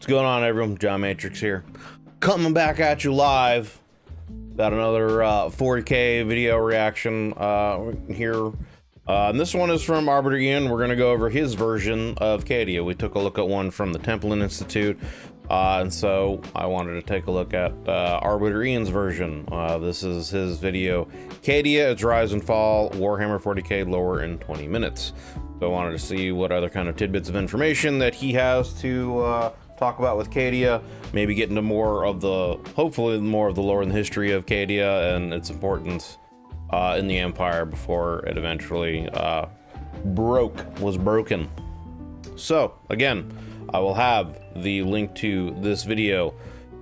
What's going on, everyone? John Matrix here, coming back at you live. Got another 40k video reaction here. And this one is from Arbitor Ian. We're going to go over his version of CADIA. We took a look at one from the Templin Institute, and so I wanted to take a look at Arbitor Ian's version. This is his video, CADIA, its rise and fall, Warhammer 40k lore in 20 minutes. So I wanted to see what other kind of tidbits of information that he has to talk about with CADIA, maybe get into more of the, hopefully more of the lore and the history of CADIA and its importance in the Empire before it eventually was broken. So again, I will have the link to this video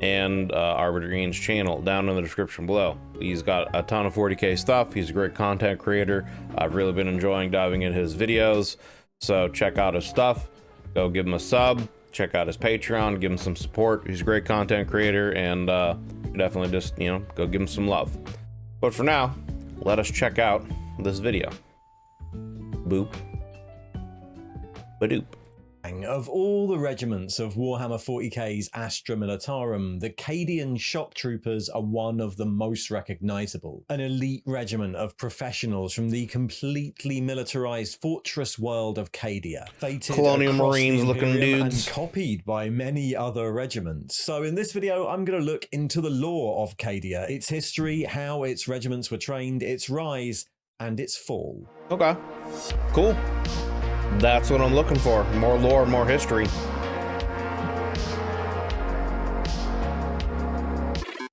and Arbitor Ian's channel down in the description below. He's got a ton of 40k stuff. He's a great content creator. I've really been enjoying diving into his videos, so check out his stuff. Go give him a sub. Check out his Patreon, give him some support. He's a great content creator, and definitely just, you know, go give him some love. But for now, let us check out this video. Boop. Badoop. Of all the regiments of Warhammer 40k's Astra Militarum, the Cadian shock troopers are one of the most recognizable. An elite regiment of professionals from the completely militarized fortress world of Cadia. Fated Colonial Marines looking dudes. And copied by many other regiments. So in this video, I'm going to look into the lore of Cadia, its history, how its regiments were trained, its rise, and its fall. Okay, cool. That's what I'm looking for. More lore, more history.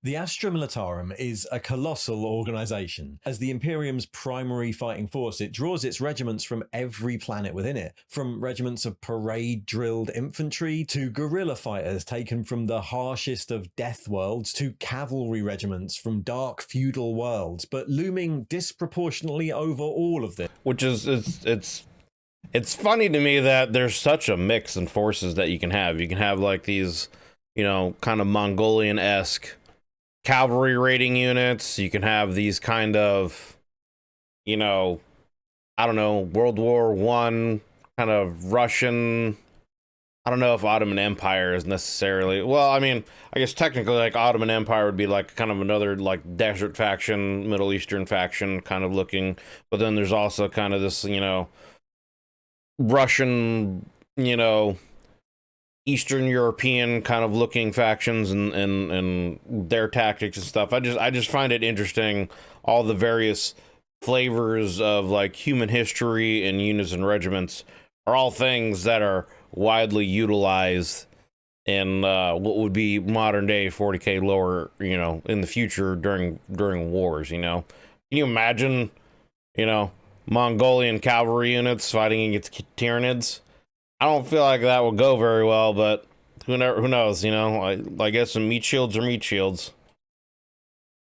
The Astra Militarum is a colossal organization. As the Imperium's primary fighting force, it draws its regiments from every planet within it, from regiments of parade-drilled infantry to guerrilla fighters taken from the harshest of death worlds to cavalry regiments from dark feudal worlds, but looming disproportionately over all of this. Which is, it's funny to me that there's such a mix in forces that you can have. You can have like these, you know, kind of Mongolian-esque cavalry raiding units. You can have these kind of, you know, I don't know, World War I kind of Russian. I don't know if Ottoman Empire is necessarily, well, I mean, I guess technically like Ottoman Empire would be like kind of another like desert faction, Middle Eastern faction kind of looking. But then there's also kind of this, you know, Russian, you know, Eastern European kind of looking factions and their tactics and stuff. I just find it interesting, all the various flavors of like human history and units and regiments are all things that are widely utilized in what would be modern day 40k lore, you know, in the future during wars. You know, can you imagine, you know, Mongolian cavalry units fighting against Tyranids? I don't feel like that will go very well, but who knows, you know? I guess some meat shields are meat shields.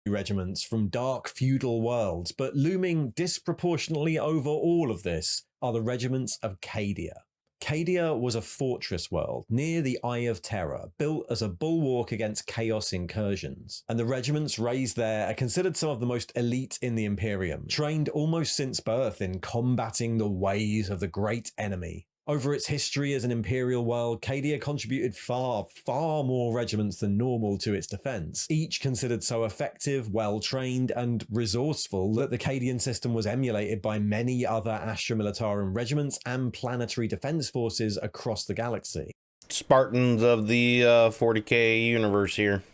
Regiments from dark feudal worlds, but looming disproportionately over all of this are the regiments of Cadia. Cadia was a fortress world near the Eye of Terror, built as a bulwark against chaos incursions. And the regiments raised there are considered some of the most elite in the Imperium, trained almost since birth in combating the ways of the great enemy. Over its history as an imperial world, Cadia contributed far more regiments than normal to its defense, each considered so effective, well-trained, and resourceful that the Cadian system was emulated by many other Astra Militarum regiments and planetary defense forces across the galaxy. Spartans of the 40k universe here.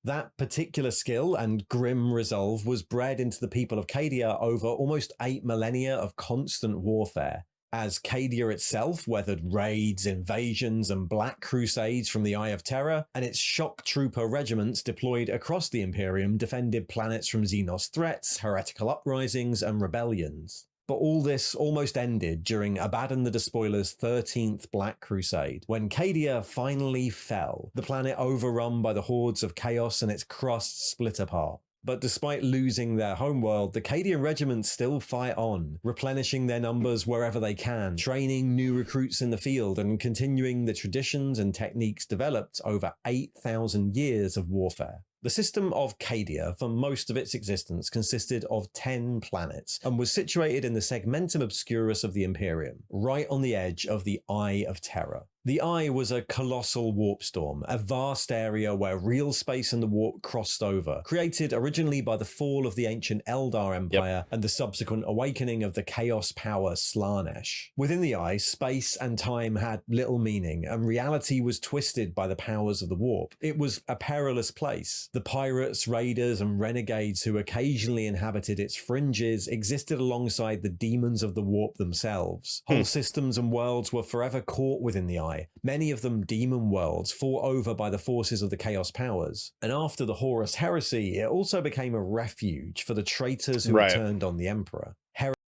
That particular skill and grim resolve was bred into the people of Cadia over almost 8 millennia of constant warfare. As Cadia itself weathered raids, invasions, and Black Crusades from the Eye of Terror, and its shock trooper regiments deployed across the Imperium defended planets from Xenos threats, heretical uprisings, and rebellions. But all this almost ended during Abaddon the Despoiler's 13th Black Crusade, when Cadia finally fell, the planet overrun by the hordes of chaos and its crust split apart. But despite losing their homeworld, the Cadian regiments still fight on, replenishing their numbers wherever they can, training new recruits in the field, and continuing the traditions and techniques developed over 8,000 years of warfare. The system of Cadia, for most of its existence, consisted of 10 planets, and was situated in the segmentum obscurus of the Imperium, right on the edge of the Eye of Terror. The Eye was a colossal warp storm, a vast area where real space and the warp crossed over, created originally by the fall of the ancient Eldar Empire and the subsequent awakening of the chaos power Slaanesh. Within the Eye, space and time had little meaning, and reality was twisted by the powers of the warp. It was a perilous place. The pirates, raiders, and renegades who occasionally inhabited its fringes existed alongside the demons of the warp themselves. Whole systems and worlds were forever caught within the Eye, many of them demon worlds fought over by the forces of the Chaos Powers. And after the Horus Heresy, it also became a refuge for the traitors who had turned on the Emperor.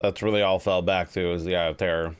That's really all fell back to, is the Eye of Terror.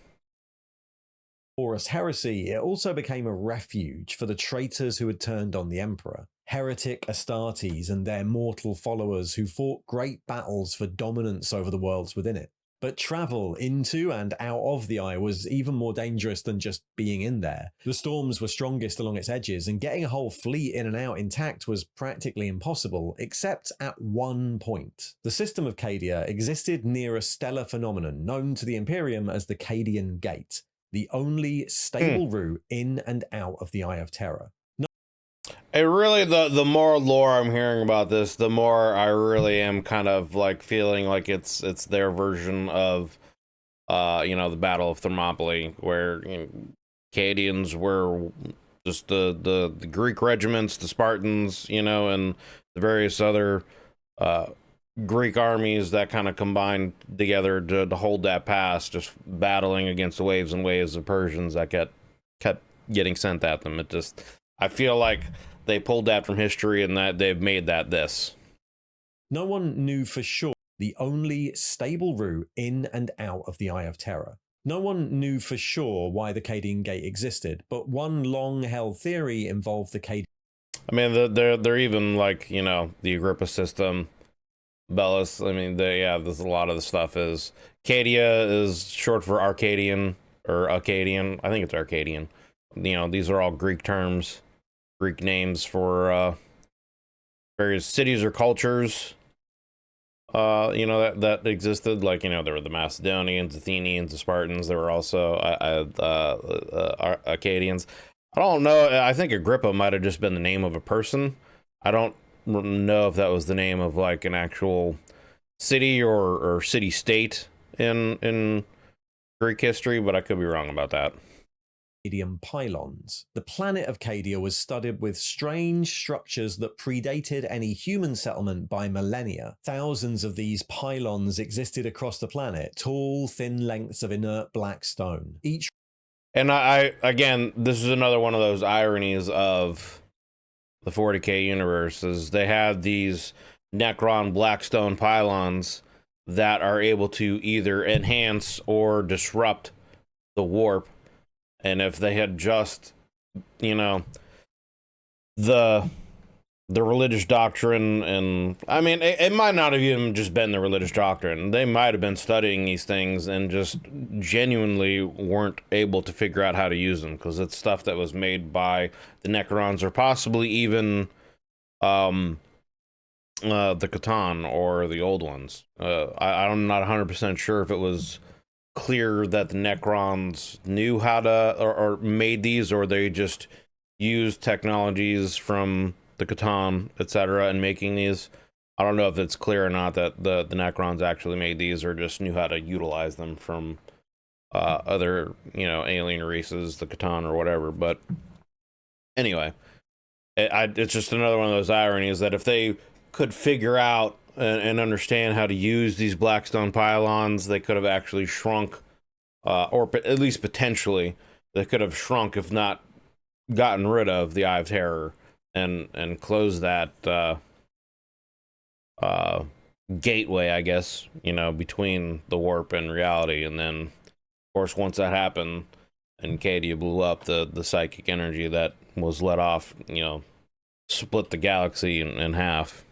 Horus Heresy, it also became a refuge for the traitors who had turned on the Emperor. Heretic Astartes and their mortal followers who fought great battles for dominance over the worlds within it. But travel into and out of the Eye was even more dangerous than just being in there. The storms were strongest along its edges, and getting a whole fleet in and out intact was practically impossible, except at one point. The system of Cadia existed near a stellar phenomenon known to the Imperium as the Cadian Gate, the only stable route in and out of the Eye of Terror. It really, the more lore I'm hearing about this, the more I really am kind of like feeling like it's their version of, you know, the Battle of Thermopylae, where, you know, Cadians were just the Greek regiments, the Spartans, you know, and the various other Greek armies that kind of combined together to hold that pass, just battling against the waves and waves of Persians that kept getting sent at them. It just, I feel like they pulled that from history and that they've made that this. No one knew for sure the only stable route in and out of the Eye of Terror. No one knew for sure why the Cadian Gate existed, but one long-held theory involved the Cadian. I mean, they're even like, you know, the Agrippa system, Belus. I mean, there's a lot of the stuff is Cadia is short for Arcadian or Akkadian. I think it's Arcadian. You know, these are all Greek terms. Greek names for various cities or cultures, you know, that existed. Like, you know, there were the Macedonians, Athenians, the Spartans. There were also Akkadians. I don't know. I think Agrippa might have just been the name of a person. I don't know if that was the name of like an actual city or city-state in Greek history, but I could be wrong about that. Cadian pylons. The planet of Cadia was studded with strange structures that predated any human settlement by millennia. Thousands of these pylons existed across the planet, tall, thin lengths of inert black stone. And I again, this is another one of those ironies of the 40k universe, is they had these Necron blackstone pylons that are able to either enhance or disrupt the warp. And if they had just, you know, the religious doctrine, and I mean, it might not have even just been the religious doctrine. They might have been studying these things and just genuinely weren't able to figure out how to use them, because it's stuff that was made by the Necrons, or possibly even the Catan or the old ones. I'm not 100% sure if it was clear that the Necrons knew how to or made these, or they just used technologies from the Catan, etc., and making these. I don't know if it's clear or not that the Necrons actually made these, or just knew how to utilize them from other, you know, alien races, the Catan or whatever. But anyway, it's just another one of those ironies that if they could figure out and understand how to use these blackstone pylons, they could have actually shrunk, or at least potentially, they could have shrunk, if not gotten rid of, the Eye of Terror and closed that gateway, I guess, you know, between the warp and reality. And then, of course, once that happened and Cadia blew up, the psychic energy that was let off, you know, split the galaxy in half.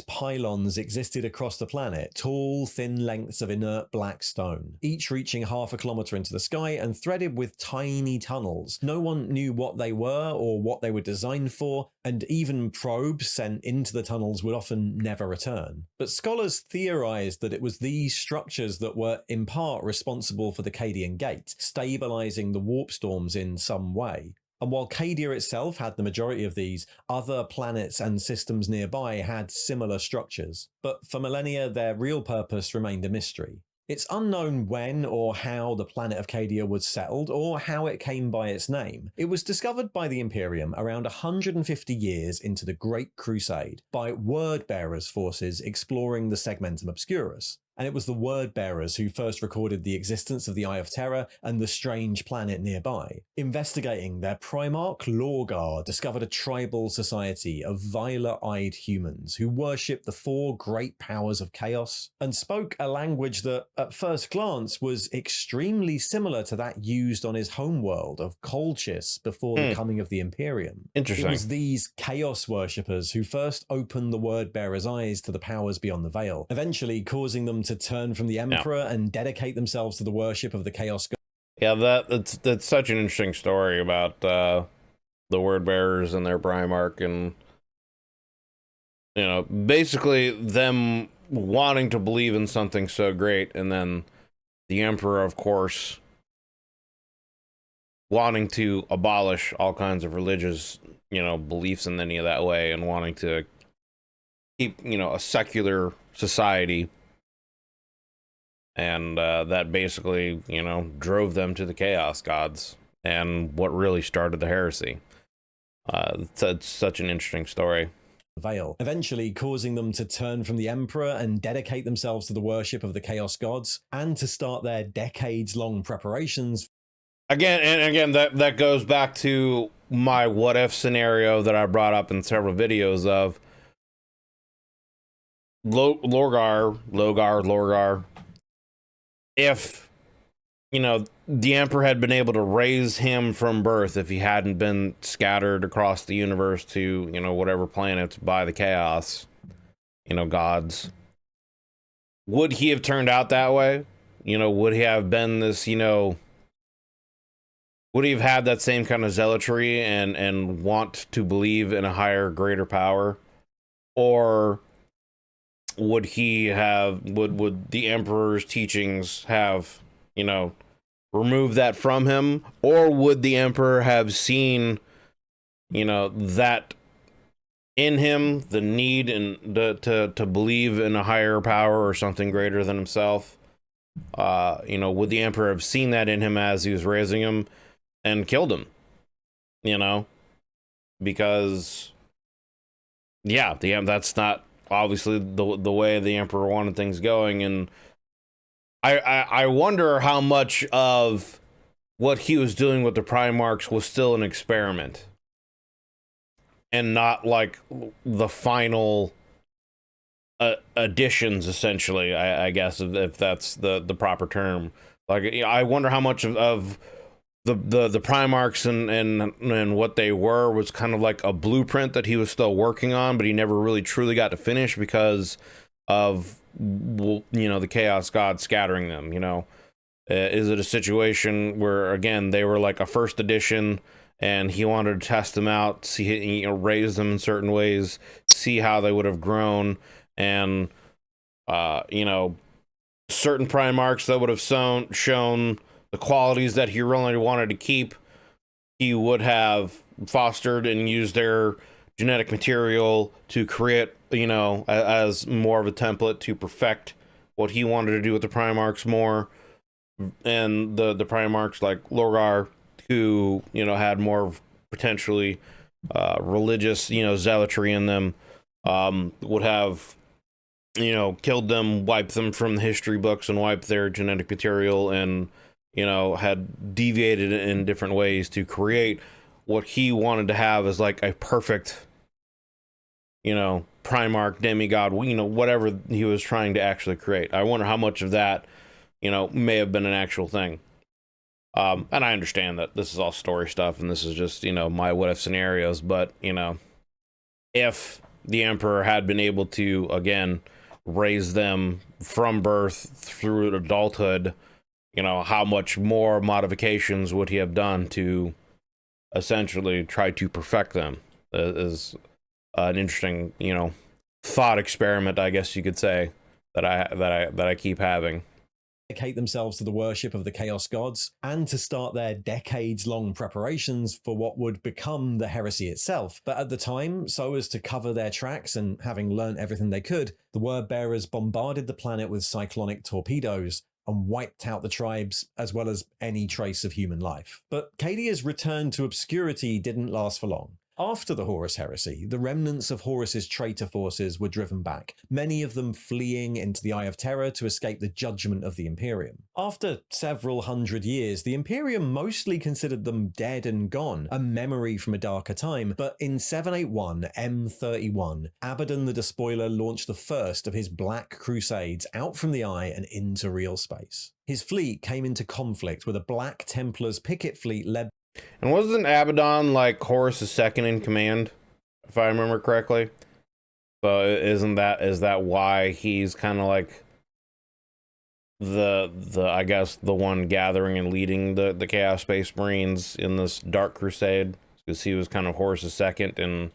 pylons existed across the planet, tall, thin lengths of inert black stone, each reaching half a kilometer into the sky and threaded with tiny tunnels. No one knew what they were or what they were designed for, and even probes sent into the tunnels would often never return. But scholars theorized that it was these structures that were in part responsible for the Cadian Gate, stabilizing the warp storms in some way. And while Cadia itself had the majority of these, other planets and systems nearby had similar structures. But for millennia, their real purpose remained a mystery. It's unknown when or how the planet of Cadia was settled, or how it came by its name. It was discovered by the Imperium around 150 years into the Great Crusade by word-bearers forces exploring the Segmentum Obscurus. And it was the word-bearers who first recorded the existence of the Eye of Terror and the strange planet nearby. Investigating, their Primarch Lorgar discovered a tribal society of violet-eyed humans who worshipped the four great powers of chaos and spoke a language that, at first glance, was extremely similar to that used on his homeworld of Colchis before the coming of the Imperium. Interesting. It was these chaos worshippers who first opened the word-bearers' eyes to the powers beyond the veil, eventually causing them to turn from the Emperor and dedicate themselves to the worship of the Chaos God. Yeah, that's such an interesting story about the word bearers and their Primarch, and basically them wanting to believe in something so great, and then the Emperor, of course, wanting to abolish all kinds of religious beliefs in any of that way, and wanting to keep a secular society. And that basically, drove them to the Chaos Gods, and what really started the heresy. It's such an interesting story. Veil, eventually causing them to turn from the Emperor and dedicate themselves to the worship of the Chaos Gods, and to start their decades-long preparations. Again, that goes back to my what-if scenario that I brought up in several videos of Lorgar. If the Emperor had been able to raise him from birth, if he hadn't been scattered across the universe to whatever planets by the chaos gods, would he have turned out that way? Would he have been this would he have had that same kind of zealotry and want to believe in a higher, greater power? Or would he have, would the Emperor's teachings have, removed that from him? Or would the Emperor have seen, that in him, the need and to believe in a higher power or something greater than himself? Would the Emperor have seen that in him as he was raising him and killed him? Because that's not obviously the way the Emperor wanted things going. And I wonder how much of what he was doing with the Primarchs was still an experiment and not like the final additions, essentially, I guess, if that's the proper term. Like, I wonder how much of the Primarchs and what they were was kind of like a blueprint that he was still working on, but he never really truly got to finish because of the Chaos God scattering them. Is it a situation where, again, they were like a first edition and he wanted to test them out, see, raise them in certain ways, see how they would have grown, and certain Primarchs that would have shown the qualities that he really wanted to keep, he would have fostered and used their genetic material to create, as more of a template to perfect what he wanted to do with the Primarchs more. And the Primarchs like Lorgar, who, had more potentially religious, zealotry in them, would have, killed them, wiped them from the history books and wiped their genetic material, and had deviated in different ways to create what he wanted to have as like a perfect, Primarch, demigod, whatever he was trying to actually create. I wonder how much of that, may have been an actual thing. And I understand that this is all story stuff and this is just, my what if scenarios, but, if the Emperor had been able to, again, raise them from birth through adulthood, you know, how much more modifications would he have done to essentially try to perfect them? Is an interesting, you know, thought experiment, I guess you could say, that I keep having. Dedicate themselves to the worship of the Chaos Gods and to start their decades-long preparations for what would become the heresy itself. But at the time, so as to cover their tracks and having learnt everything they could, the word-bearers bombarded the planet with cyclonic torpedoes and wiped out the tribes as well as any trace of human life. But Cadia's return to obscurity didn't last for long. After the Horus heresy, the remnants of Horus's traitor forces were driven back, many of them fleeing into the Eye of Terror to escape the judgment of the Imperium. After several hundred years, the Imperium mostly considered them dead and gone, a memory from a darker time, but in 781 M31, Abaddon the Despoiler launched the first of his Black Crusades out from the Eye and into real space. His fleet came into conflict with a Black Templars picket fleet led. And wasn't Abaddon like Horus' second in command, if I remember correctly? So is that why he's kind of like the I guess the one gathering and leading the Chaos Space Marines in this Dark Crusade? Because he was kind of Horus' second and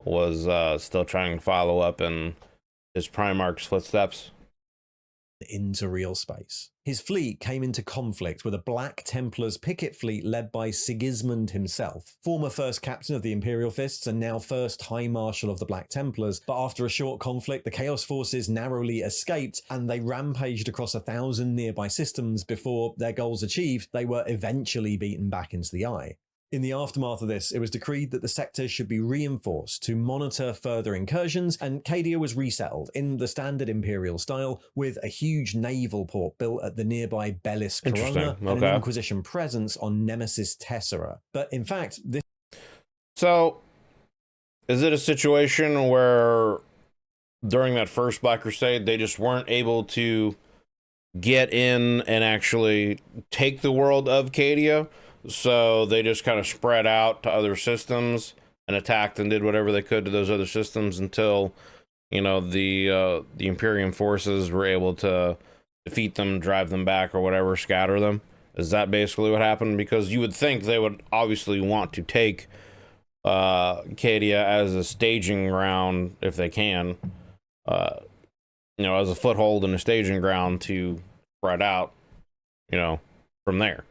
was still trying to follow up in his Primarch's footsteps into real space. His fleet came into conflict with a Black Templars picket fleet led by Sigismund himself, former first captain of the Imperial Fists and now first High Marshal of the Black Templars. But after a short conflict, the Chaos Forces narrowly escaped and they rampaged across 1,000 nearby systems before, their goals achieved, they were eventually beaten back into the Eye. In the aftermath of this, it was decreed that the sectors should be reinforced to monitor further incursions, and Cadia was resettled in the standard Imperial style with a huge naval port built at the nearby Bellis Corona and an Inquisition presence on Nemesis Tessera. But in fact, this... So, is it a situation where during that first Black Crusade, they just weren't able to get in and actually take the world of Cadia? So they just kind of spread out to other systems and attacked and did whatever they could to those other systems until, you know, the Imperium forces were able to defeat them, drive them back, or whatever, scatter them. Is that basically what happened? Because you would think they would obviously want to take Cadia as a staging ground if they can, you know, as a foothold and a staging ground to spread out, you know, from there.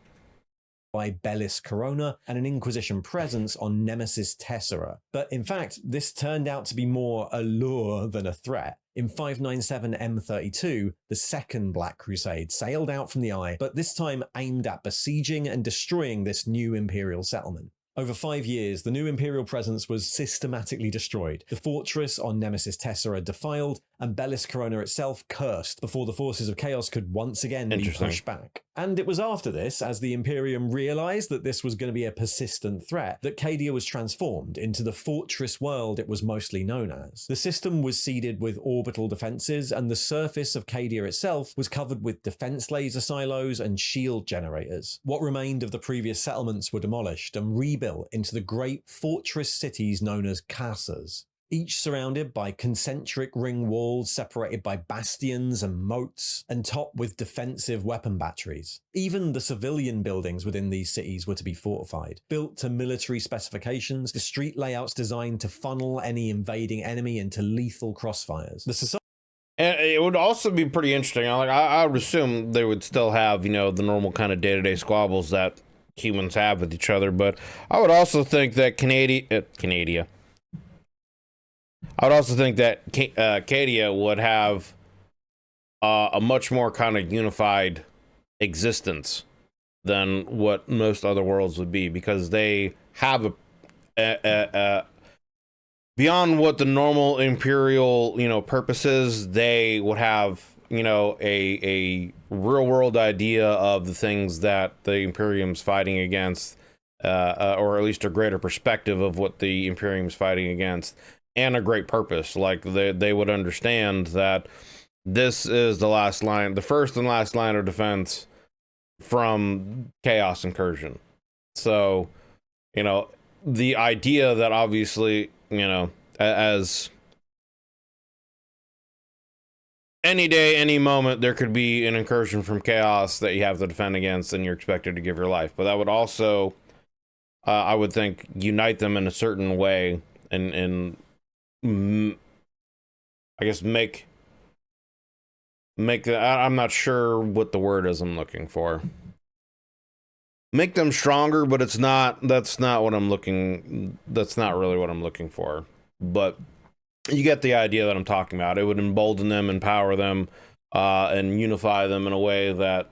By Bellis Corona and an Inquisition presence on Nemesis Tessera. But in fact, this turned out to be more a lure than a threat. In 597 M32, the second Black Crusade sailed out from the Eye, but this time aimed at besieging and destroying this new Imperial settlement. Over 5 years, the new Imperial presence was systematically destroyed, the fortress on Nemesis Tessera defiled, and Bellis Corona itself cursed before the forces of Chaos could once again be pushed back. And it was after this, as the Imperium realized that this was going to be a persistent threat, that Cadia was transformed into the fortress world it was mostly known as. The system was seeded with orbital defenses, and the surface of Cadia itself was covered with defense laser silos and shield generators. What remained of the previous settlements were demolished and rebuilt into the great fortress cities known as casas, each surrounded by concentric ring walls separated by bastions and moats, and topped with defensive weapon batteries. Even the civilian buildings within these cities were to be fortified, built to military specifications, the street layouts designed to funnel any invading enemy into lethal crossfires. And it would also be pretty interesting. I would assume they would still have, you know, the normal kind of day-to-day squabbles that humans have with each other, but I would also think that Cadia would have a much more kind of unified existence than what most other worlds would be, because they have a beyond what the normal Imperial, you know, purposes, they would have, you know, a real world idea of the things that the Imperium's fighting against, or at least a greater perspective of what the Imperium's fighting against, and a great purpose. Like they would understand that this is the last line, the first and last line of defense from chaos incursion. So, you know, the idea that obviously, you know, as any day, any moment, there could be an incursion from chaos that you have to defend against, and you're expected to give your life. But that would also, I would think, unite them in a certain way, and I guess make the, I'm not sure what the word is I'm looking for. Make them stronger, but that's not what I'm looking, that's not really what I'm looking for. But you get the idea that I'm talking about. It would embolden them, empower them, and unify them in a way that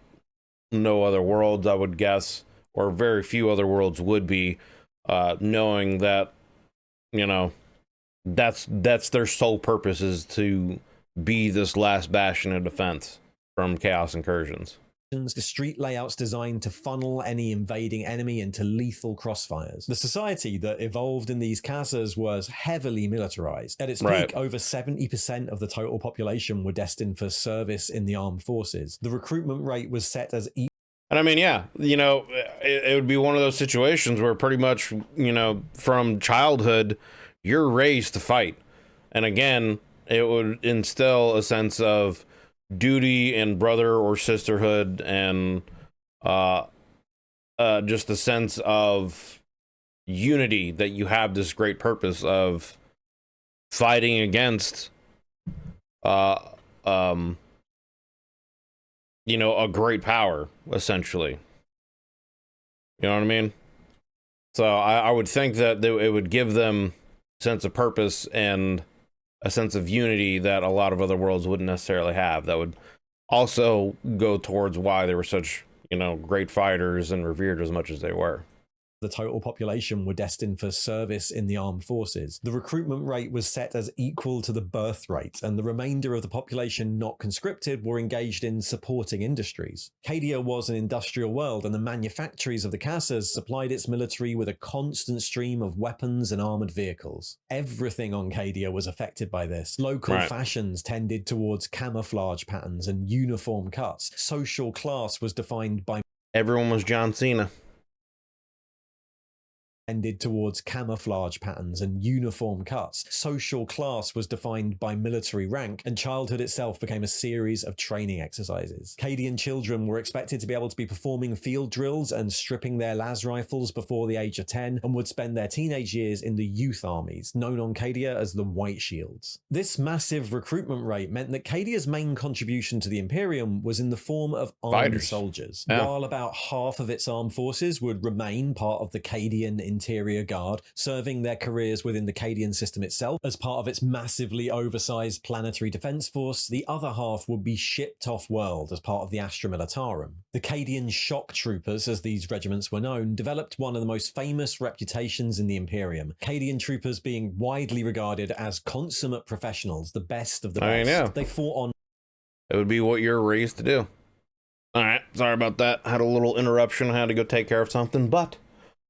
no other worlds, I would guess, or very few other worlds would be, knowing that, you know, that's their sole purpose, is to be this last bastion of defense from chaos incursions. The street layouts designed to funnel any invading enemy into lethal crossfires. The society that evolved in these casas was heavily militarized. At its peak, over 70% of the total population were destined for service in the armed forces. The recruitment rate was set as and I mean, yeah, you know, it would be one of those situations where pretty much, you know, from childhood, you're raised to fight. And again, it would instill a sense of duty and brother or sisterhood, and just a sense of unity, that you have this great purpose of fighting against you know, a great power, essentially. You know what I mean? So I would think that it would give them a sense of purpose and a sense of unity that a lot of other worlds wouldn't necessarily have. That would also go towards why they were such, you know, great fighters and revered as much as they were. The total population were destined for service in the armed forces. The recruitment rate was set as equal to the birth rate, and the remainder of the population not conscripted were engaged in supporting industries. Cadia was an industrial world, and the manufactories of the casas supplied its military with a constant stream of weapons and armored vehicles. Everything on Cadia was affected by this. Local fashions tended towards camouflage patterns and uniform cuts. Social class was defined by... Everyone was John Cena. Tended towards camouflage patterns and uniform cuts. Social class was defined by military rank, and childhood itself became a series of training exercises. Cadian children were expected to be able to be performing field drills and stripping their las rifles before the age of 10, and would spend their teenage years in the youth armies, known on Cadia as the White Shields. This massive recruitment rate meant that Cadia's main contribution to the Imperium was in the form of armed soldiers. Yeah. While about half of its armed forces would remain part of the Cadian Interior Guard, serving their careers within the Cadian system itself as part of its massively oversized planetary defense force, the other half would be shipped off-world as part of the Astra Militarum. The Cadian Shock Troopers, as these regiments were known, developed one of the most famous reputations in the Imperium, Cadian troopers being widely regarded as consummate professionals, the best of the best. I mean, yeah. They fought on... It would be what you're raised to do. Alright, sorry about that. I had a little interruption. I had to go take care of something, but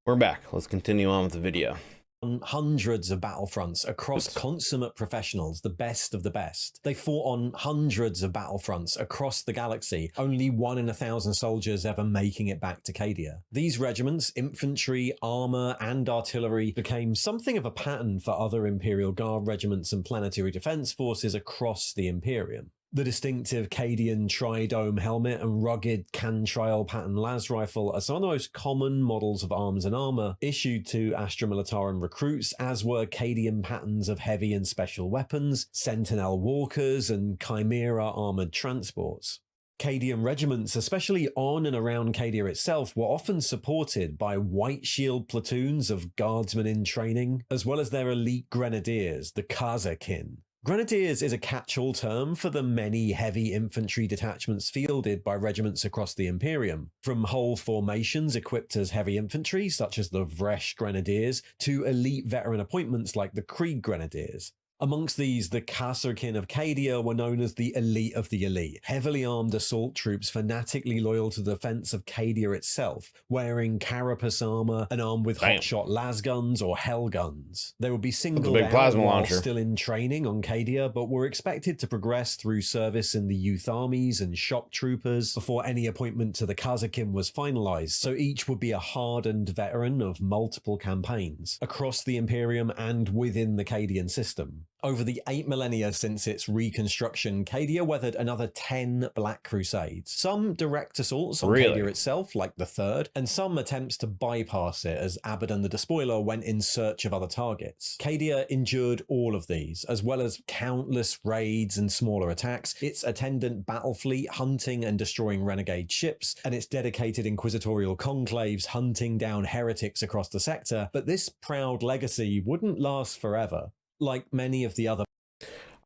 we're back. Let's continue on with the video. On hundreds of battlefronts across consummate professionals, the best of the best. They fought on hundreds of battlefronts across the galaxy, only 1 in 1,000 soldiers ever making it back to Cadia. These regiments, infantry, armor, and artillery, became something of a pattern for other Imperial Guard regiments and planetary defense forces across the Imperium. The distinctive Cadian tri-dome helmet and rugged Cantrial pattern las rifle are some of the most common models of arms and armor issued to Astra Militarum recruits, as were Cadian patterns of heavy and special weapons, Sentinel walkers, and Chimera armored transports. Cadian regiments, especially on and around Cadia itself, were often supported by White Shield platoons of guardsmen in training, as well as their elite grenadiers, the Kazakin. Grenadiers is a catch-all term for the many heavy infantry detachments fielded by regiments across the Imperium, from whole formations equipped as heavy infantry, such as the Vresh Grenadiers, to elite veteran appointments like the Krieg Grenadiers. Amongst these, the Kasserkin of Cadia were known as the elite of the elite, heavily armed assault troops fanatically loyal to the defense of Cadia itself, wearing carapace armor and armed with hotshot las guns or hell guns. They would be singled out while still in training on Cadia, but were expected to progress through service in the youth armies and shock troopers before any appointment to the Kasserkin was finalized, so each would be a hardened veteran of multiple campaigns across the Imperium and within the Cadian system. Over the 8 millennia since its reconstruction, Cadia weathered another 10 Black Crusades. Some direct assaults on Cadia itself, like the Third, and some attempts to bypass it as Abaddon the Despoiler went in search of other targets. Cadia endured all of these, as well as countless raids and smaller attacks, its attendant battle fleet hunting and destroying renegade ships, and its dedicated inquisitorial conclaves hunting down heretics across the sector. But this proud legacy wouldn't last forever. Like many of the other,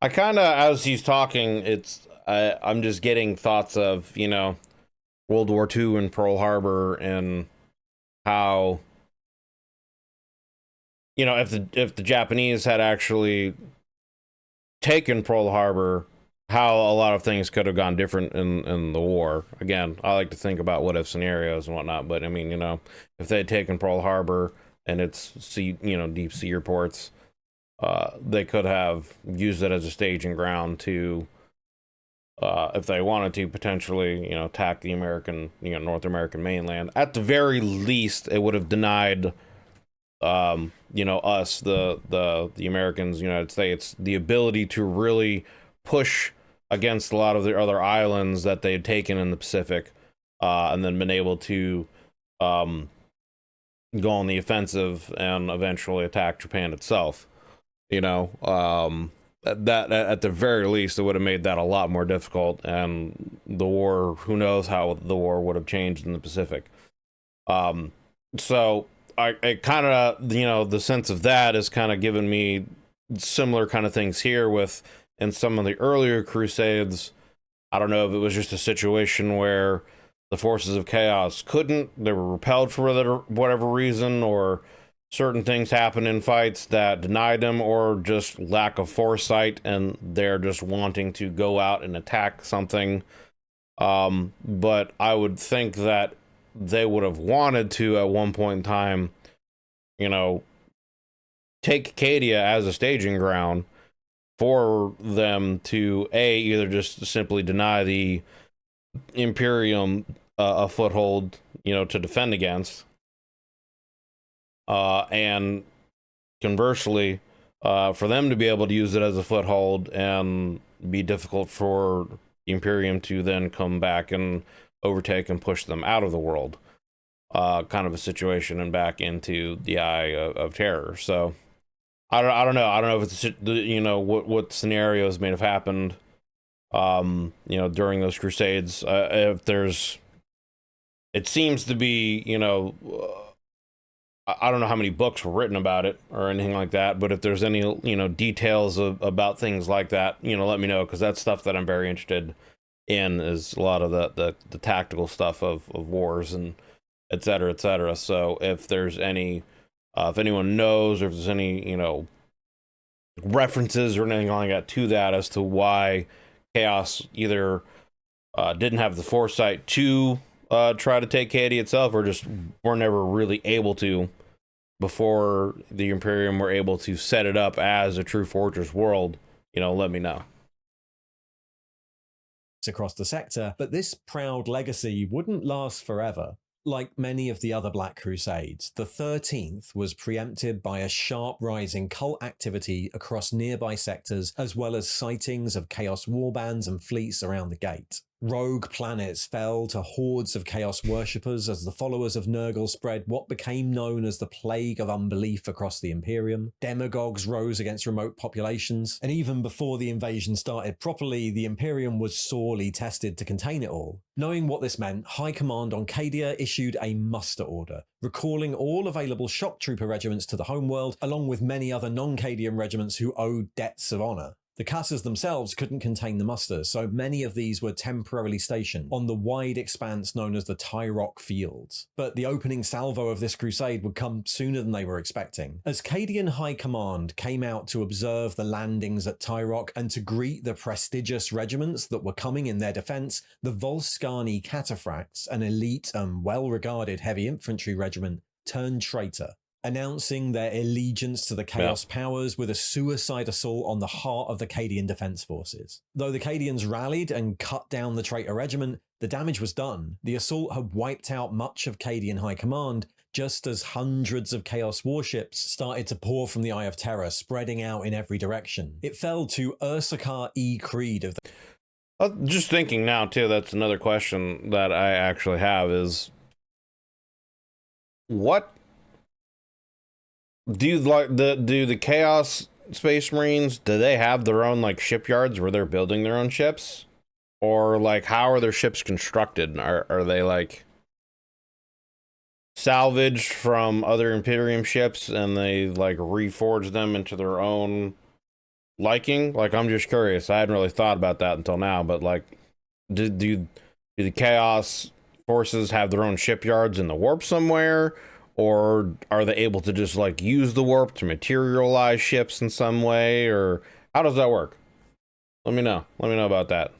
I kind of, as he's talking, I'm just getting thoughts of, you know, World War II and Pearl Harbor, and how, you know, if the Japanese had actually taken Pearl Harbor, how a lot of things could have gone different in the war. Again, I like to think about what if scenarios and whatnot, but I mean, you know, if they had taken Pearl Harbor and its sea, you know, deep sea reports, they could have used it as a staging ground to, if they wanted to, potentially, you know, attack the American, you know, North American mainland. At the very least, it would have denied, you know, us, the Americans, United States, the ability to really push against a lot of the other islands that they had taken in the Pacific, and then been able to go on the offensive and eventually attack Japan itself. You know, that at the very least, it would have made that a lot more difficult, and the war, who knows how the war would have changed in the Pacific. So I kind of, you know, the sense of that is kind of giving me similar kind of things here with, in some of the earlier Crusades. I don't know if it was just a situation where the forces of chaos couldn't, they were repelled for whatever reason, or certain things happen in fights that denied them, or just lack of foresight and they're just wanting to go out and attack something. But I would think that they would have wanted to, at one point in time, you know, take Cadia as a staging ground for them to either just simply deny the Imperium a foothold, you know, to defend against, and conversely, for them to be able to use it as a foothold and be difficult for the Imperium to then come back and overtake and push them out of the world, kind of a situation, and back into the Eye of Terror. So I don't know if it's, you know, what scenarios may have happened, you know, during those Crusades. If there's, it seems to be, you know, I don't know how many books were written about it or anything like that, but if there's any, you know, details about things like that, you know, let me know, because that's stuff that I'm very interested in, is a lot of the tactical stuff of wars and et cetera, et cetera. So if there's any, if anyone knows, or if there's any, you know, references or anything like that to that, as to why Chaos either didn't have the foresight to try to take Cadia itself, or just were never really able to before the Imperium were able to set it up as a true fortress world, you know, let me know. Across the sector, but this proud legacy wouldn't last forever. Like many of the other Black Crusades, the 13th was preempted by a sharp rise in cult activity across nearby sectors, as well as sightings of Chaos warbands and fleets around the gate. Rogue planets fell to hordes of Chaos worshippers as the followers of Nurgle spread what became known as the Plague of Unbelief across the Imperium. Demagogues rose against remote populations, and even before the invasion started properly, the Imperium was sorely tested to contain it all. Knowing what this meant, High Command on Cadia issued a muster order, recalling all available shock trooper regiments to the homeworld, along with many other non-Cadian regiments who owed debts of honor. The casters themselves couldn't contain the muster, so many of these were temporarily stationed on the wide expanse known as the Tyrock Fields. But the opening salvo of this crusade would come sooner than they were expecting. As Cadian High Command came out to observe the landings at Tyrock and to greet the prestigious regiments that were coming in their defense, the Volskani Cataphracts, an elite and well-regarded heavy infantry regiment, turned traitor, announcing their allegiance to the Chaos powers with a suicide assault on the heart of the Cadian defense forces. Though the Cadians rallied and cut down the traitor regiment, the damage was done. The assault had wiped out much of Cadian High Command, just as hundreds of Chaos warships started to pour from the Eye of Terror, spreading out in every direction. It fell to Ursarkar E. Creed of the Just thinking now, too, that's another question that I actually have is, what do you like do the Chaos Space Marines, do they have their own like shipyards where they're building their own ships? Or like how are their ships constructed? Are they like salvaged from other Imperium ships and they like reforge them into their own liking? Like, I'm just curious. I hadn't really thought about that until now, but like, do the Chaos forces have their own shipyards in the warp somewhere, or are they able to just like use the warp to materialize ships in some way, or how does that work? Let me know about that.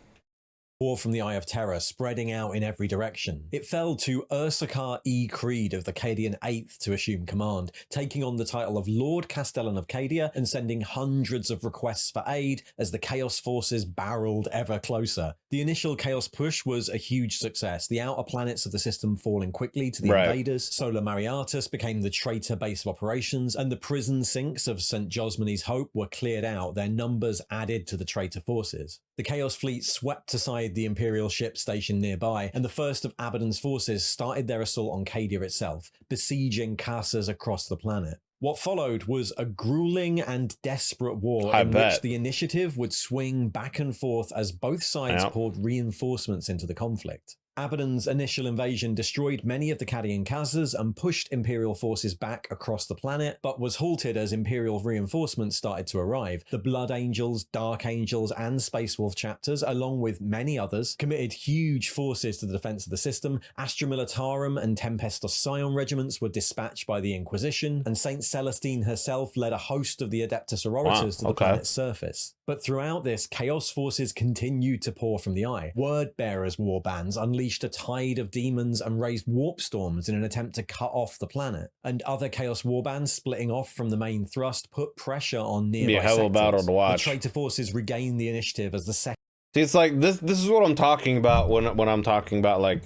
War from the Eye of Terror, spreading out in every direction. It fell to Ursarkar E. Creed of the Cadian 8th to assume command, taking on the title of Lord Castellan of Cadia and sending hundreds of requests for aid as the Chaos forces barreled ever closer. The initial Chaos push was a huge success, the outer planets of the system falling quickly to the invaders. Solar Mariatus became the traitor base of operations, and the prison sinks of St. Josmany's Hope were cleared out, their numbers added to the traitor forces. The Chaos fleet swept aside the Imperial ship stationed nearby, and the first of Abaddon's forces started their assault on Cadia itself, besieging casas across the planet. What followed was a grueling and desperate war which the initiative would swing back and forth as both sides poured reinforcements into the conflict. Abaddon's initial invasion destroyed many of the Cadian casas and pushed Imperial forces back across the planet, but was halted as Imperial reinforcements started to arrive. The Blood Angels, Dark Angels, and Space Wolf chapters, along with many others, committed huge forces to the defense of the system. Astra Militarum and Tempestos Scion regiments were dispatched by the Inquisition, and Saint Celestine herself led a host of the Adeptus Auroritas to the planet's surface. But throughout this, Chaos forces continued to pour from the Eye. Word-bearers warbands unleashed a tide of demons and raised warp storms in an attempt to cut off the planet. And other Chaos warbands splitting off from the main thrust put pressure on nearby sectors. Be a hell of a battle to watch. The traitor forces regained the initiative as the second. See, it's like this is what I'm talking about when I'm talking about like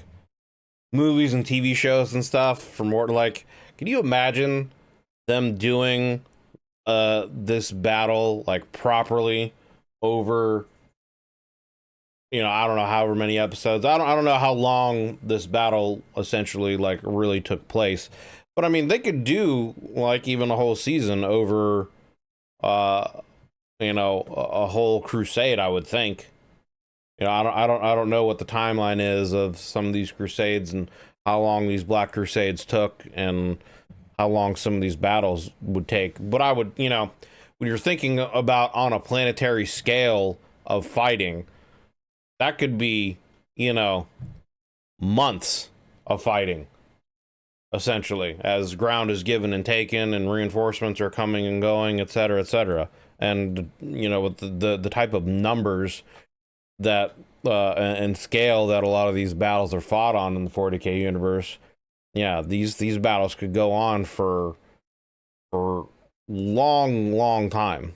movies and TV shows and stuff. For more, like, can you imagine them doing this battle like properly over, you know, I don't know, however many episodes. I don't know how long this battle essentially like really took place, but I mean, they could do like even a whole season over you know, a whole crusade, I would think. You know, I don't know what the timeline is of some of these crusades and how long these Black Crusades took and how long some of these battles would take. But I would, you know, when you're thinking about on a planetary scale of fighting, that could be, you know, months of fighting, essentially, as ground is given and taken and reinforcements are coming and going, etc., etc. And, you know, with the type of numbers that and scale that a lot of these battles are fought on in the 40k universe, yeah, these battles could go on for long time.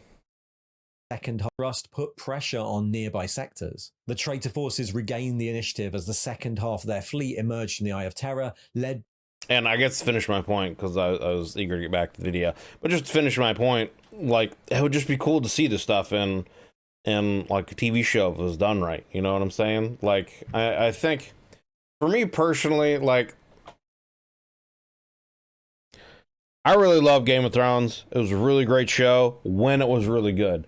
Second thrust put pressure on nearby sectors. The traitor forces regained the initiative as the second half of their fleet emerged from the Eye of Terror, led. And I guess to finish my point, because I was eager to get back to the video, but just to finish my point, like, it would just be cool to see this stuff in like a TV show if it was done right. You know what I'm saying? Like, I think for me personally, like, I really love Game of Thrones. It was a really great show when it was really good.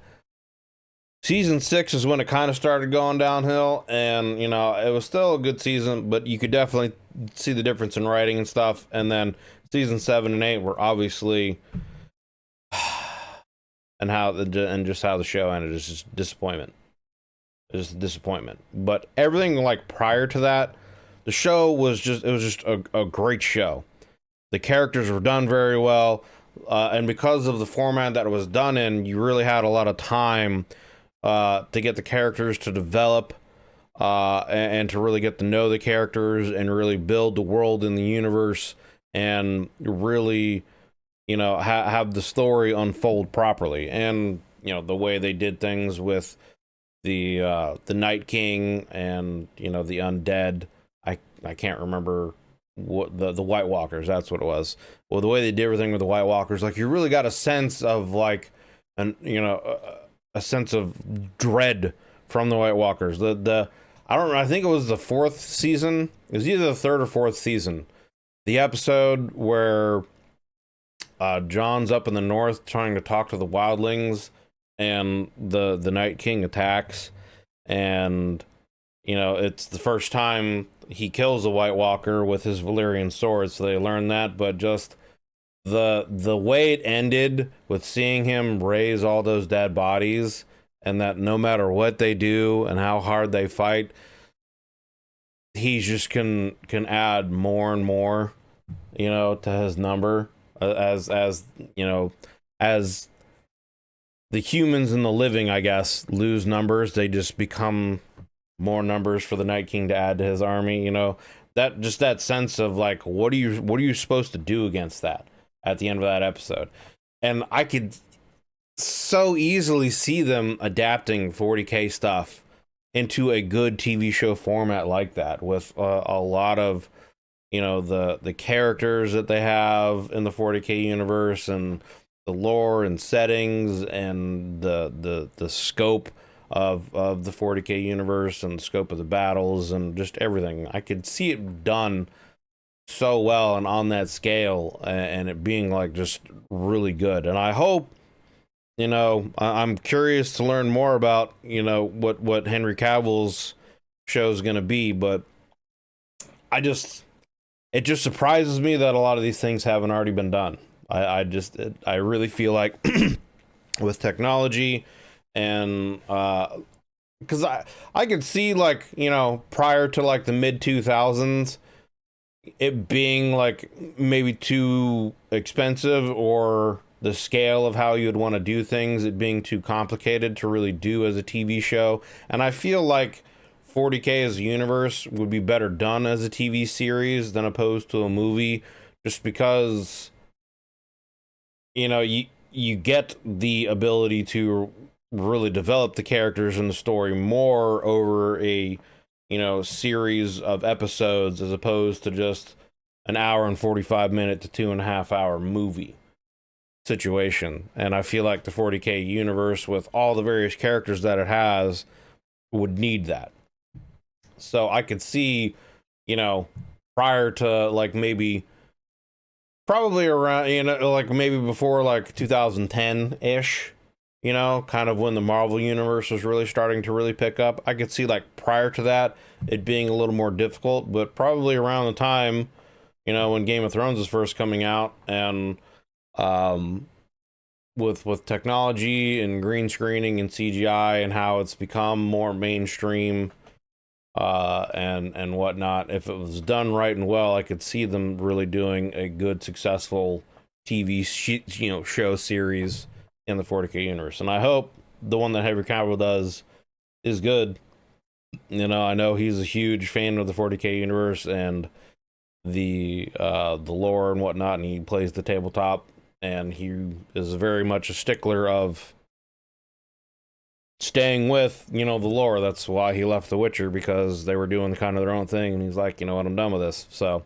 Season 6 is when it kind of started going downhill, and, you know, it was still a good season, but you could definitely see the difference in writing and stuff. And then season 7 and 8 were obviously, and just how the show ended is just disappointment. It's just a disappointment. But everything like prior to that, the show was just, it was just a great show. The characters were done very well, and because of the format that it was done in, you really had a lot of time to get the characters to develop, and to really get to know the characters and really build the world in the universe and really, you know, have the story unfold properly. And, you know, the way they did things with the Night King and, you know, the undead, I can't remember the White Walkers. That's what it was. Well, the way they did everything with the White Walkers, like, you really got a sense of like a sense of dread from the White Walkers. I don't know, I think it was the 4th season. It was either the 3rd or 4th season. The episode where John's up in the north trying to talk to the wildlings, and the Night King attacks, and it's the first time he kills a White Walker with his Valyrian sword, so they learn that. But just the way it ended with seeing him raise all those dead bodies, and that no matter what they do and how hard they fight, he just can add more and more, to his number, as the humans and the living, I guess, lose numbers, they just become more numbers for the Night King to add to his army. That sense of like, what are you supposed to do against that at the end of that episode? And I could so easily see them adapting 40k stuff into a good TV show format like that, with a lot of the characters that they have in the 40k universe, and the lore and settings, and the scope of the 40k universe, and the scope of the battles, and just everything. I could see it done so well and on that scale, and it being like just really good. And I hope, I'm curious to learn more about what Henry Cavill's show is going to be, but it just surprises me that a lot of these things haven't already been done. I really feel like with technology, and because I could see, like, prior to like the mid 2000s, it being like maybe too expensive, or the scale of how you'd want to do things, it being too complicated to really do as a TV show. And I feel like 40k as a universe would be better done as a TV series than opposed to a movie, just because you get the ability to really develop the characters and the story more over a series of episodes, as opposed to just an hour and 45 minute to 2.5 hour movie situation. And I feel like the 40k universe, with all the various characters that it has, would need that. So I could see, prior to like probably around, like maybe before like 2010-ish, kind of when the Marvel universe was really starting to really pick up. I could see like prior to that, it being a little more difficult, but probably around the time, when Game of Thrones was first coming out, and with technology and green screening and CGI and how it's become more mainstream, and whatnot, if it was done right and well, I could see them really doing a good, successful TV show series in the 40k universe. And I hope the one that Henry Cavill does is good. I know he's a huge fan of the 40k universe and the lore and whatnot, and he plays the tabletop, and he is very much a stickler of staying with the lore. That's why he left The Witcher, because they were doing kind of their own thing, and he's like, what, I'm done with this. So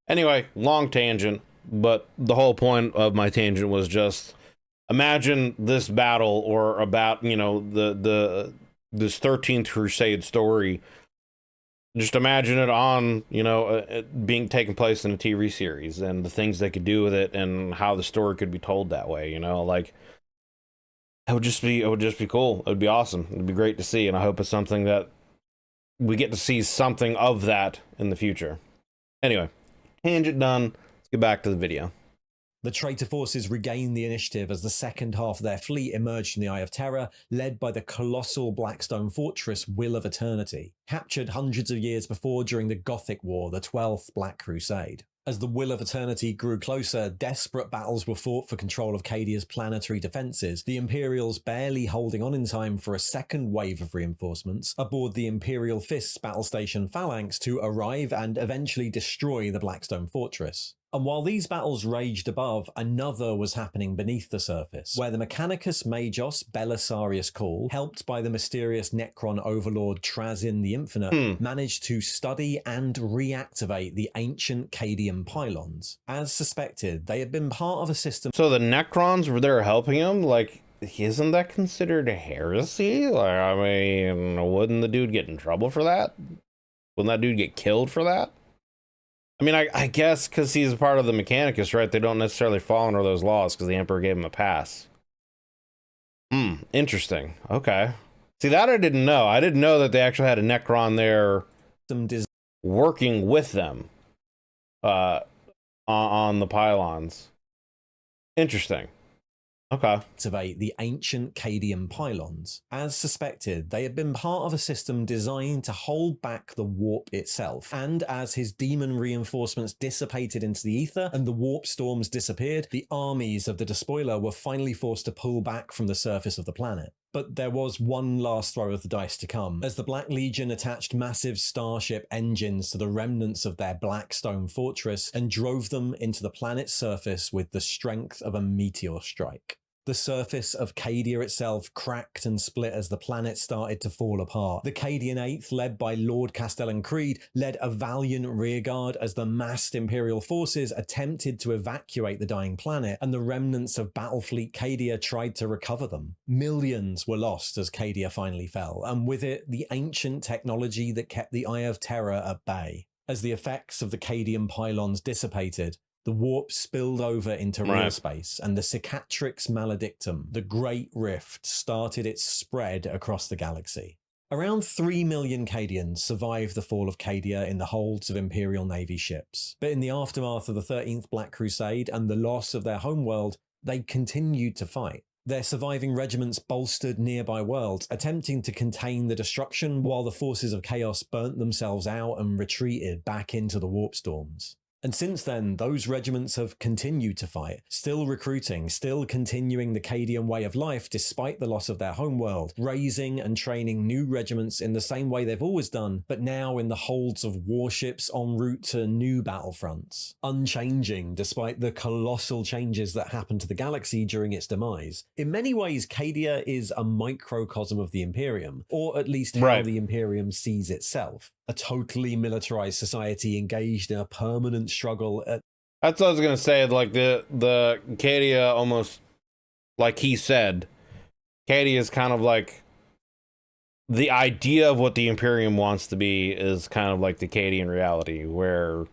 anyway, long tangent, but the whole point of my tangent was just, imagine this battle, or about this 13th Crusade story. Just imagine it on it being taking place in a TV series, and the things they could do with it, and how the story could be told that way. Like, it would just be cool. It would be awesome. It'd be great to see, and I hope it's something that we get to see something of that in the future. Anyway, tangent done. Let's get back to the video. The traitor forces regained the initiative as the second half of their fleet emerged from the Eye of Terror, led by the colossal Blackstone fortress Will of Eternity, captured hundreds of years before during the Gothic War, the 12th Black Crusade. As the Will of Eternity grew closer, desperate battles were fought for control of Cadia's planetary defences, the Imperials barely holding on in time for a second wave of reinforcements aboard the Imperial Fist's battle station Phalanx to arrive and eventually destroy the Blackstone fortress. And while these battles raged above, another was happening beneath the surface, where the Mechanicus Magos Belisarius Call, helped by the mysterious Necron overlord Trazyn the Infinite, managed to study and reactivate the ancient Cadian pylons. As suspected, they had been part of a system. So the Necrons were there helping him? Like, isn't that considered a heresy? Like, I mean, wouldn't the dude get in trouble for that? Wouldn't that dude get killed for that? I mean, I guess because he's a part of the Mechanicus, right? They don't necessarily fall under those laws because the Emperor gave him a pass. Interesting. Okay. See, that I didn't know. I didn't know that they actually had a Necron there working with them on the pylons. Interesting. Okay. Activate the ancient Cadian pylons. As suspected, they had been part of a system designed to hold back the warp itself. And as his demon reinforcements dissipated into the ether and the warp storms disappeared, the armies of the Despoiler were finally forced to pull back from the surface of the planet. But there was one last throw of the dice to come, as the Black Legion attached massive starship engines to the remnants of their Blackstone fortress and drove them into the planet's surface with the strength of a meteor strike. The surface of Cadia itself cracked and split as the planet started to fall apart. The Cadian 8th, led by Lord Castellan Creed, led a valiant rearguard as the massed Imperial forces attempted to evacuate the dying planet, and the remnants of Battlefleet Cadia tried to recover them. Millions were lost as Cadia finally fell, and with it, the ancient technology that kept the Eye of Terror at bay. As the effects of the Cadian pylons dissipated, the warp spilled over into real space, and the Cicatrix Maledictum, the Great Rift, started its spread across the galaxy. Around 3 million Cadians survived the fall of Cadia in the holds of Imperial Navy ships, but in the aftermath of the 13th Black Crusade and the loss of their homeworld, they continued to fight. Their surviving regiments bolstered nearby worlds, attempting to contain the destruction while the forces of chaos burnt themselves out and retreated back into the warp storms. And since then, those regiments have continued to fight, still recruiting, still continuing the Cadian way of life despite the loss of their homeworld, raising and training new regiments in the same way they've always done, but now in the holds of warships en route to new battlefronts. Unchanging despite the colossal changes that happened to the galaxy during its demise. In many ways, Cadia is a microcosm of the Imperium, or at least how the Imperium sees itself. A totally militarized society engaged in a permanent struggle at... That's what I was gonna say. Like the Cadia, almost like he said, Cadia is kind of like the idea of what the Imperium wants to be is kind of like the Cadian reality, where,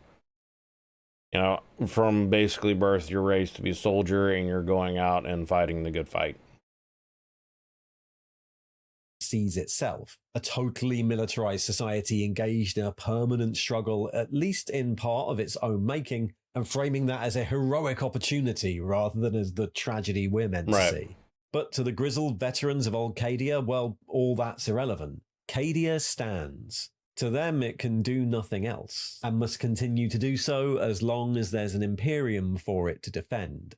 you know, from basically birth you're raised to be a soldier and you're going out and fighting the good fight. Sees itself. A totally militarized society engaged in a permanent struggle, at least in part of its own making, and framing that as a heroic opportunity rather than as the tragedy we're meant to see. But to the grizzled veterans of old Cadia, well, all that's irrelevant. Cadia stands. To them, it can do nothing else, and must continue to do so as long as there's an Imperium for it to defend.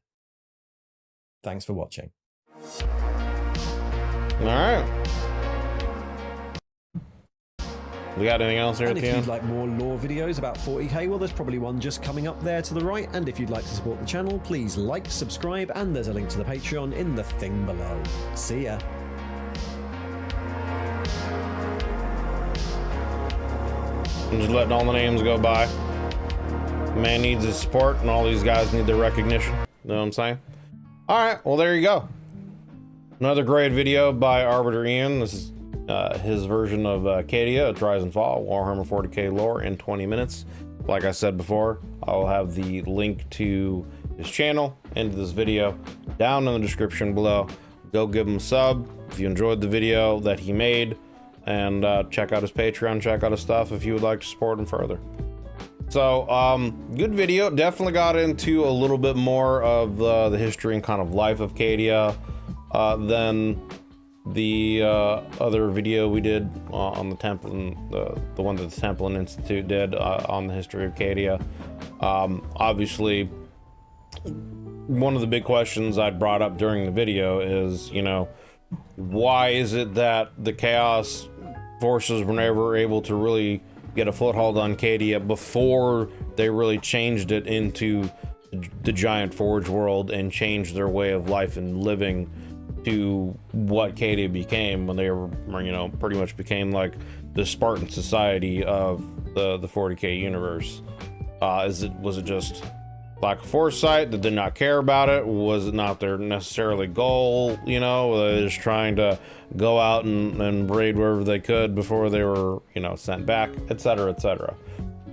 Thanks for watching. All right. We got anything else here at the end? And if you'd like more lore videos about 40k, well, there's probably one just coming up there to the right. And if you'd like to support the channel, please like, subscribe, and there's a link to the Patreon in the thing below. See ya. I'm just letting all the names go by. Man needs his support, and all these guys need their recognition. You know what I'm saying? All right, well, there you go. Another great video by Arbitor Ian. This is his version of Cadia, Rise and Fall, Warhammer 40k lore in 20 minutes. Like I said before, I'll have the link to his channel and to this video down in the description below. Go give him a sub if you enjoyed the video that he made, and check out his Patreon, check out his stuff if you would like to support him further. So, good video. Definitely got into a little bit more of the history and kind of life of Cadia than the other video we did on the Templin, the one that the Templin Institute did on the history of Cadia. Obviously, one of the big questions I brought up during the video is, you know, why is it that the Chaos forces were never able to really get a foothold on Cadia before they really changed it into the giant forge world and changed their way of life and living to what Cadia became when they were, you know, pretty much became like the Spartan society of the 40k universe. Was it just lack of foresight? Did they not care about it? Was it not their necessarily goal? You know, they're just trying to go out and raid wherever they could before they were, you know, sent back, etc., etc.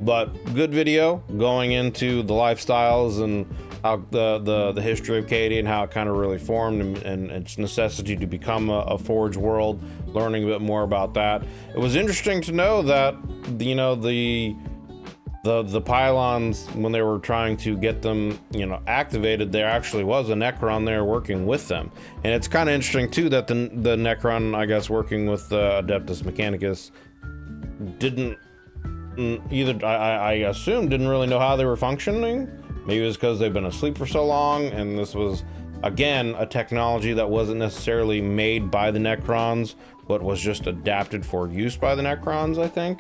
But good video going into the lifestyles and how the history of Cadia and how it kind of really formed and its necessity to become a forge world, learning a bit more about that. It was interesting to know that, you know, the pylons, when they were trying to get them, you know, activated, there actually was a Necron there working with them. And it's kind of interesting too that the Necron, I guess, working with Adeptus Mechanicus didn't either, I assume, didn't really know how they were functioning. Maybe it was because they've been asleep for so long, and this was, again, a technology that wasn't necessarily made by the Necrons, but was just adapted for use by the Necrons, I think.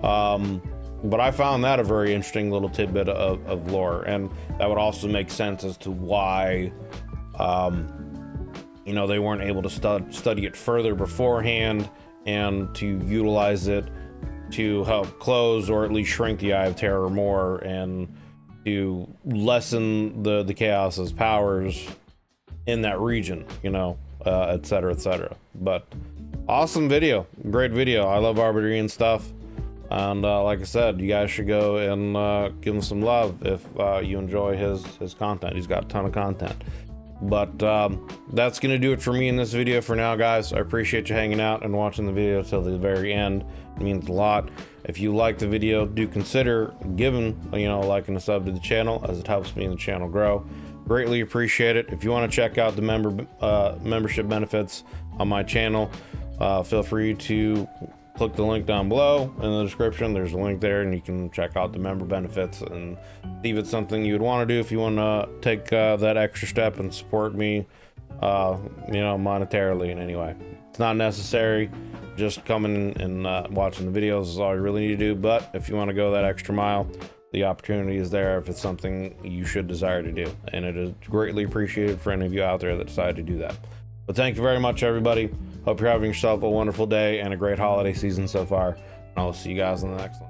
But I found that a very interesting little tidbit of lore, and that would also make sense as to why, you know, they weren't able to study it further beforehand and to utilize it to help close or at least shrink the Eye of Terror more and to lessen the Chaos's powers in that region, you know, etc., etc. But awesome video, great video. I love Arbitor Ian stuff. And like I said, you guys should go and give him some love if you enjoy his content. He's got a ton of content. But that's gonna do it for me in this video for now, guys. I appreciate you hanging out and watching the video till the very end. It means a lot. If you like the video, do consider giving, you know, liking a sub to the channel, as it helps me and the channel grow. Greatly appreciate it. If you want to check out the membership benefits on my channel, feel free to click the link down below in the description. There's a link there, and you can check out the member benefits and see if it's something you would want to do if you want to take that extra step and support me, you know, monetarily in any way. It's not necessary. Just coming and watching the videos is all you really need to do. But if you want to go that extra mile, the opportunity is there if it's something you should desire to do, and it is greatly appreciated for any of you out there that decide to do that. But thank you very much, everybody. Hope you're having yourself a wonderful day and a great holiday season so far, and I'll see you guys in the next one.